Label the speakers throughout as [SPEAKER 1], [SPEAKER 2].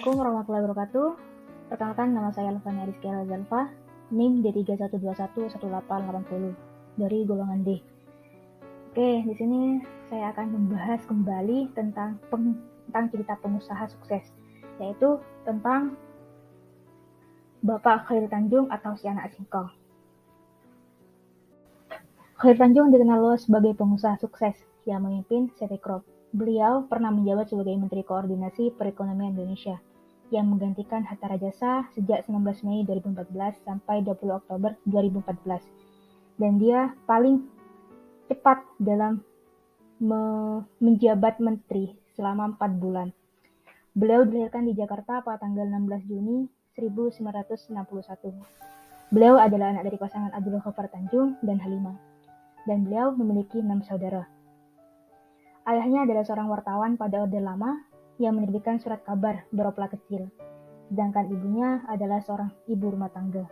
[SPEAKER 1] Assalamualaikum warahmatullahi wabarakatuh. Perkenalkan, nama saya Alfania Rizkyala Zalfa, NIM D31211880 dari golongan D. Oke, di sini saya akan membahas kembali tentang cerita pengusaha sukses, yaitu tentang Bapak Khairul Tanjung atau si anak singkong. Khairul Tanjung dikenal luas sebagai pengusaha sukses yang memimpin CT Crop. Beliau pernah menjabat sebagai Menteri Koordinasi Perekonomian Indonesia yang menggantikan Hatta Rajasa sejak 19 Mei 2014 sampai 20 Oktober 2014. Dan dia paling cepat dalam menjabat menteri selama 4 bulan. Beliau dilahirkan di Jakarta pada tanggal 16 Juni 1961. Beliau adalah anak dari pasangan Abdul Ghaffar Tanjung dan Halimah. Dan beliau memiliki 6 saudara. Ayahnya adalah seorang wartawan pada Orde Lama yang menerbitkan surat kabar Beropla Kecil, sedangkan ibunya adalah seorang ibu rumah tangga.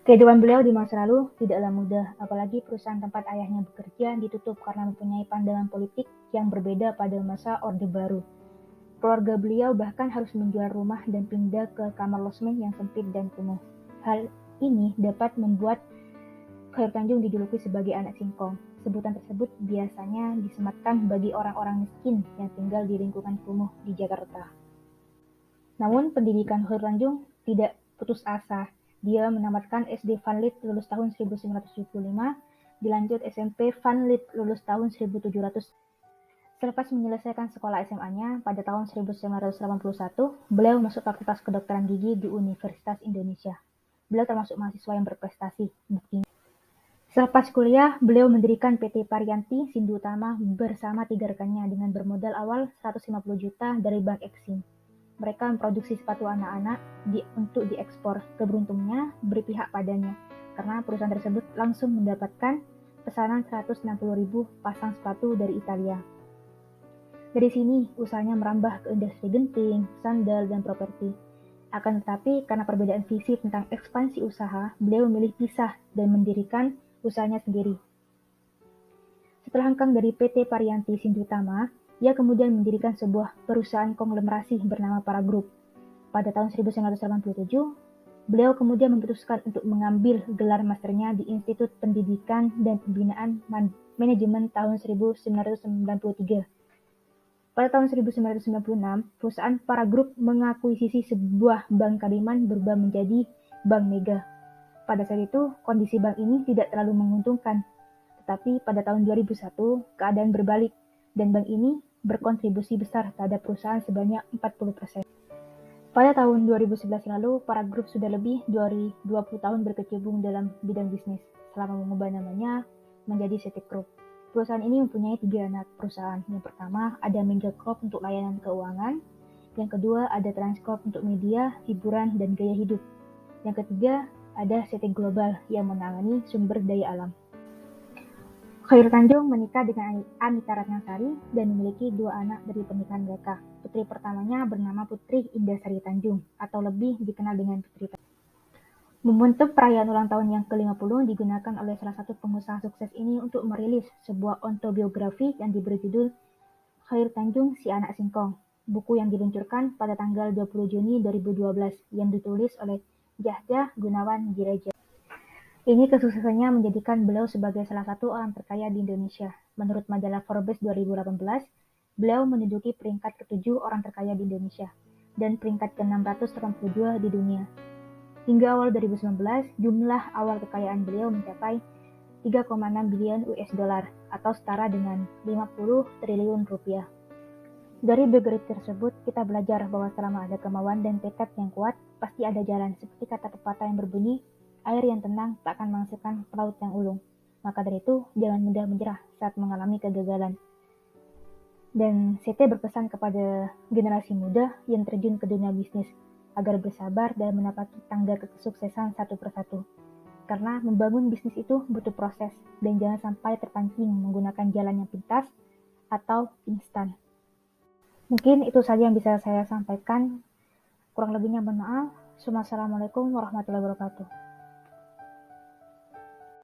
[SPEAKER 1] Kehidupan beliau di masa lalu tidaklah mudah, apalagi perusahaan tempat ayahnya bekerja ditutup karena mempunyai pandangan politik yang berbeda pada masa Orde Baru. Keluarga beliau bahkan harus menjual rumah dan pindah ke kamar losmen yang sempit dan kumuh. Hal ini dapat membuat Khairul Tanjung dijuluki sebagai anak singkong. Sebutan tersebut biasanya disematkan bagi orang-orang miskin yang tinggal di lingkungan kumuh di Jakarta. Namun pendidikan Khairul Tanjung tidak putus asa. Dia menamatkan SD Vanlit lulus tahun 1975, dilanjut SMP Vanlit lulus tahun 1700. Selepas menyelesaikan sekolah SMA-nya pada tahun 1981, beliau masuk Fakultas Kedokteran Gigi di Universitas Indonesia. Beliau termasuk mahasiswa yang berprestasi, buktinya. Selepas kuliah, beliau mendirikan PT Parianti Sindu Utama bersama 3 rekannya dengan bermodal awal 150 juta dari Bank Eksim. Mereka memproduksi sepatu anak-anak untuk diekspor. Keberuntungnya berpihak padanya, karena perusahaan tersebut langsung mendapatkan pesanan 160.000 pasang sepatu dari Italia. Dari sini, usahanya merambah ke industri genting, sandal, dan properti. Akan tetapi, karena perbedaan visi tentang ekspansi usaha, beliau memilih pisah dan mendirikan usahanya sendiri. Setelah hengkang dari PT Parianti Sindu Utama, ia kemudian mendirikan sebuah perusahaan konglomerasi bernama Para Group. Pada tahun 1987, beliau kemudian memutuskan untuk mengambil gelar masternya di Institut Pendidikan dan Pembinaan Manajemen tahun 1993. Pada tahun 1996, perusahaan Para Group mengakuisisi sebuah bank Kaliman berubah menjadi Bank Mega. Pada saat itu, kondisi bank ini tidak terlalu menguntungkan. Tetapi pada tahun 2001, keadaan berbalik, dan bank ini berkontribusi besar terhadap perusahaan sebanyak 40%. Pada tahun 2011 lalu, Para Group sudah lebih dari 20 tahun berkecimpung dalam bidang bisnis, selama mengubah namanya menjadi CT Crop. Perusahaan ini mempunyai 3 anak perusahaan. Yang pertama, ada Mega Crop untuk layanan keuangan. Yang kedua, ada Transcorp untuk media, hiburan, dan gaya hidup. Yang ketiga, ada CT Global yang menangani sumber daya alam. Khairul Tanjung menikah dengan Anita Ratnasari dan memiliki 2 anak dari pernikahan mereka. Putri pertamanya bernama Putri Indasari Tanjung, atau lebih dikenal dengan Putri Tanjung. Momentum perayaan ulang tahun yang ke-50 digunakan oleh salah satu pengusaha sukses ini untuk merilis sebuah autobiografi yang diberi judul Khairul Tanjung, Si Anak Singkong. Buku yang diluncurkan pada tanggal 20 Juni 2012 yang ditulis oleh Yahya Gunawan Gireja. Ini kesuksesannya menjadikan beliau sebagai salah satu orang terkaya di Indonesia. Menurut majalah Forbes 2018, beliau menduduki peringkat ke-7 orang terkaya di Indonesia dan peringkat ke-682 di dunia. Hingga awal 2019, jumlah awal kekayaan beliau mencapai 3,6 bilion US dollar atau setara dengan 50 triliun rupiah. Dari biografi tersebut, kita belajar bahwa selama ada kemauan dan tekad yang kuat, pasti ada jalan. Seperti kata pepatah yang berbunyi, air yang tenang tak akan menghasilkan pelaut yang ulung. Maka dari itu, jangan mudah menyerah saat mengalami kegagalan. Dan CT berpesan kepada generasi muda yang terjun ke dunia bisnis, agar bersabar dan menapaki tangga kesuksesan satu persatu. Karena membangun bisnis itu butuh proses, dan jangan sampai terpancing menggunakan jalan yang pintas atau instan. Mungkin itu saja yang bisa saya sampaikan. Kurang lebihnya mohon maaf. Wassalamualaikum warahmatullahi wabarakatuh.